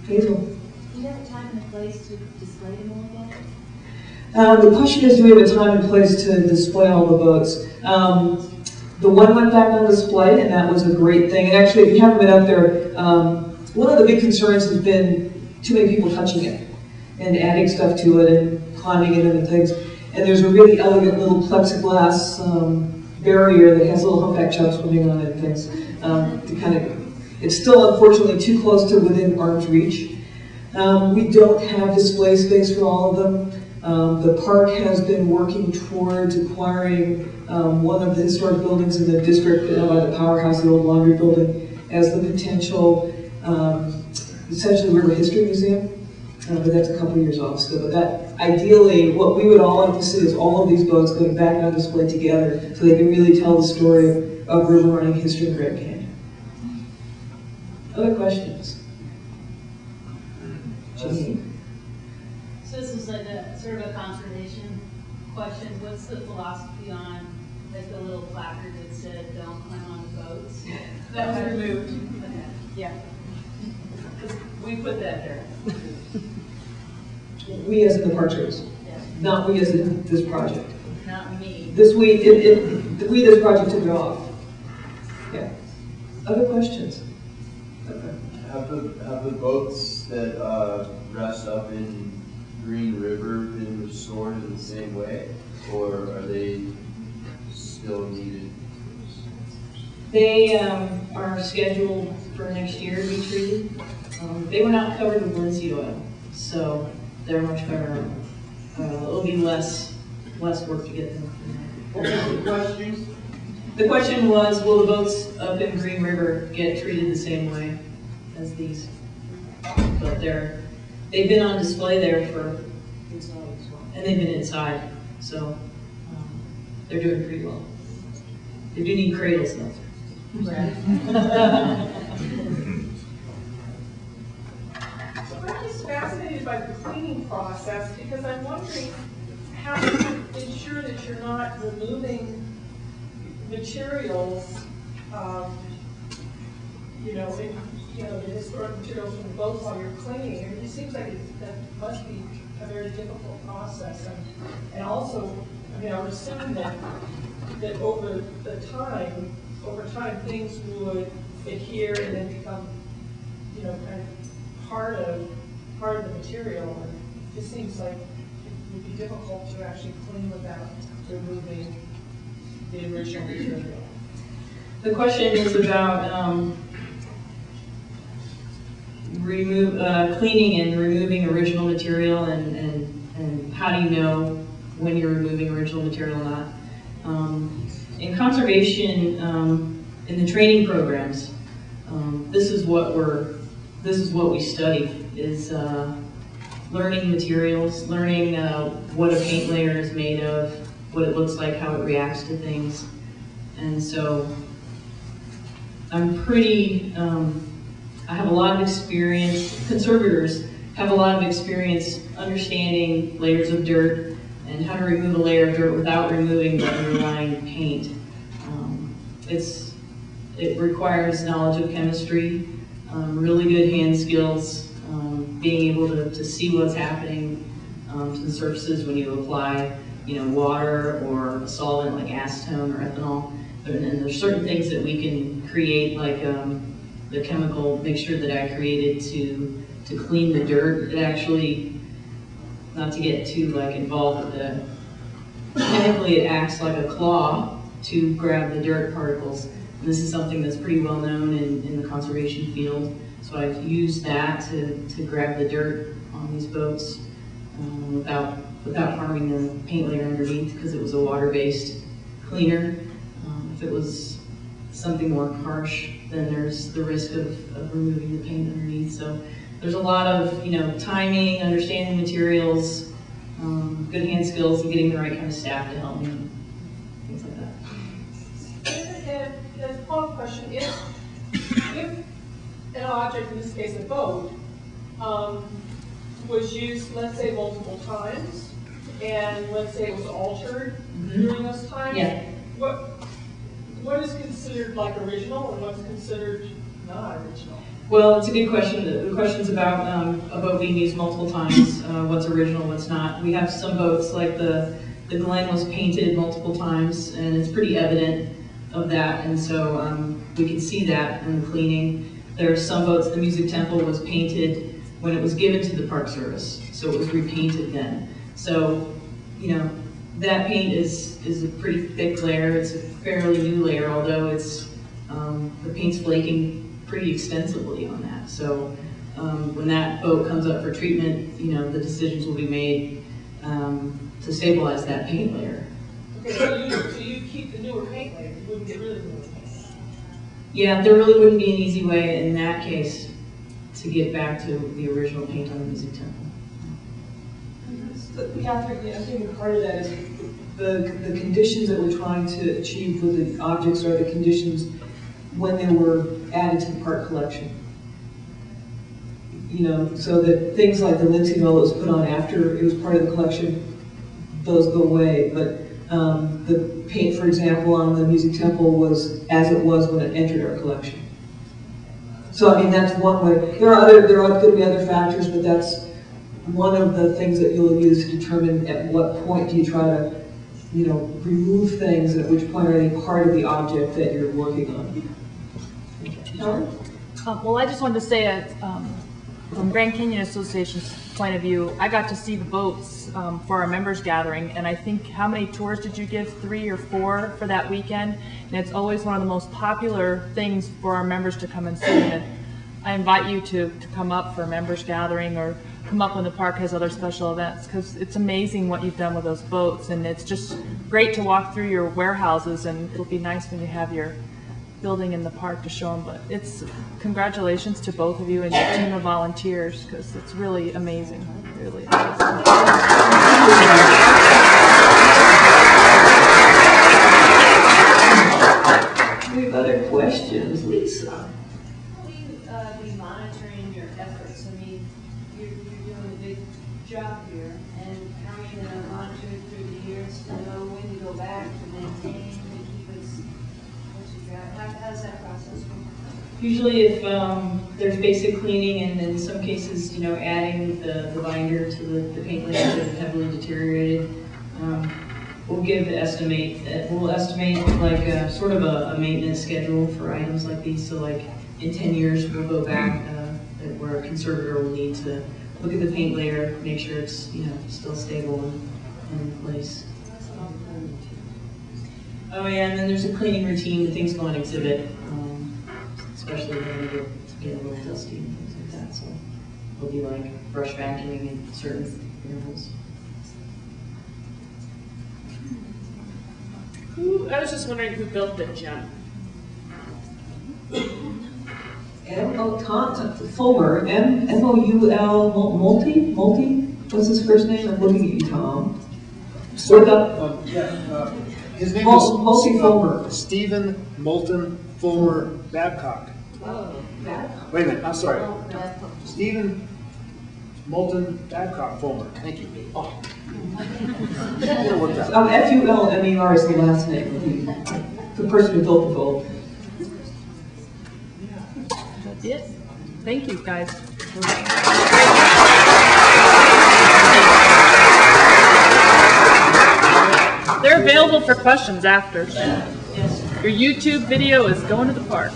Hazel? Do you have a time and a place to display them all again? The question is, do we have a time and place to display all the boats? The one went back on display, and that was a great thing. And actually, if you haven't been up there, one of the big concerns has been too many people touching it and adding stuff to it and climbing it and things. And there's a really elegant little plexiglass barrier that has little humpback sharks swimming on it and things. To kind of, it's still unfortunately too close to within arm's reach. We don't have display space for all of them. The park has been working towards acquiring one of the historic buildings in the district by the powerhouse, the old laundry building, as the potential, essentially river history museum. But that's a couple years off still. But that, ideally, what we would all like to see is all of these boats going back on display together so they can really tell the story of river running history in Grand Canyon. Other questions? Janine? So this is like a sort of a conservation question. What's the philosophy on like the little placard that said "Don't climb on the boats"? That was removed. Okay. Yeah. We put that there. We as in the Park Service, Yeah. not we as in this project. Not me. This we, we this project took it off. Yeah. Other questions? Okay. Have the boats that rest up in Green River been restored in the same way, or are they still needed? They are scheduled for next year to be treated. They were not covered with linseed oil, so they're much better. It'll be less work to get them. What was the question? The question was, will the boats up in Green River get treated the same way as these? But they've been on display there and they've been inside, so they're doing pretty well. They do need cradles though. Right. So I'm just fascinated by the cleaning process because I'm wondering how you ensure that you're not removing materials, the historic materials from the boats while you're cleaning. It seems like that must be a very difficult process. And also, I would assume that over time, things would adhere and then become, kind of part of the material. And it just seems like it would be difficult to actually clean without removing the original material. The question is about cleaning and removing original material, and how do you know when you're removing original material or not? In conservation, in the training programs, this is what we study: is learning materials, learning what a paint layer is made of, what it looks like, how it reacts to things, and so I'm pretty. I have a lot of experience. Conservators have a lot of experience understanding layers of dirt and how to remove a layer of dirt without removing the underlying paint. It requires knowledge of chemistry, really good hand skills, being able to see what's happening to the surfaces when you apply, water or a solvent like acetone or ethanol. And there's certain things that we can create, like the chemical mixture that I created to clean the dirt. It actually, not to get too involved with it, chemically it acts like a claw to grab the dirt particles. And this is something that's pretty well known in the conservation field. So I've used that to grab the dirt on these boats without harming the paint layer underneath, because it was a water-based cleaner. If it was something more harsh, then there's the risk of removing the paint underneath. So there's a lot of timing, understanding materials, good hand skills, and getting the right kind of staff to help me, things like that. And a follow-up question: if an object, in this case a boat, was used, let's say, multiple times, and let's say it was altered during those times, Yeah. What is considered original and what's considered not original? Well, it's a good question. The question's about a boat being used multiple times, what's original, what's not. We have some boats, like the Glen was painted multiple times, and it's pretty evident of that, and so we can see that in the cleaning. There are some boats, the Music Temple was painted when it was given to the Park Service, so it was repainted then. So, you know, that paint is a pretty thick layer. It's a fairly new layer, although it's the paint's flaking pretty extensively on that. So when that boat comes up for treatment, you know, the decisions will be made to stabilize that paint layer. Okay, so you keep the newer paint layer, you wouldn't get rid of the newer paint. Yeah, there really wouldn't be an easy way in that case to get back to the original paint on the Music Temple. Catherine, I think part of that is the conditions that we're trying to achieve with the objects are the conditions when they were added to the park collection. You know, so that things like the linseed oil that was put on after it was part of the collection, those go away. But the paint, for example, on the Music Temple was as it was when it entered our collection. So I mean, that's one way. There are going to be other factors, but that's one of the things that you'll use to determine at what point do you try to, you know, remove things, and at which point are they part of the object that you're working on. Well, I just wanted to say, from Grand Canyon Association's point of view, I got to see the boats for our members gathering, and I think, how many tours did you give? 3 or 4 for that weekend? And it's always one of the most popular things for our members to come and see. And I invite you to come up for a members gathering, or come up when the park has other special events, because it's amazing what you've done with those boats, and it's just great to walk through your warehouses, and it'll be nice when you have your building in the park to show them. But it's congratulations to both of you and your team of volunteers, because it's really amazing, really amazing. We have other questions, Lisa. How will you be monitoring your efforts? I mean, you're doing a big job here, and how are you going to monitor it through the years to know when to go back to maintain, to keep it what you got? How does that process work? Usually if there's basic cleaning, and in some cases, you know, adding the binder to the paint layers that have heavily deteriorated, we'll give the estimate. We'll estimate like sort of a maintenance schedule for items like these. So like in 10 years, we'll go back where a conservator will need to look at the paint layer, make sure it's, you know, still stable and in place. Oh yeah, and then there's a cleaning routine. The things go on exhibit, especially when they get a little dusty and things like that. So it'll be like brush vacuuming in certain intervals. I was just wondering who built the gem. Fulmer, M-O-U-L, Multi? What's his first name? I'm looking at you, Tom. His name Multi Fulmer. Stephen Moulton Fulmer Babcock. Oh, Babcock. Wait a minute, I'm sorry. Oh, Babcock. Stephen Moulton Babcock Fulmer. Thank you. Oh. It'll work out. F-U-L-M-E-R is the last name. The person who built the boat. That's it. Thank you, guys. They're available for questions after. Your YouTube video is going to the park.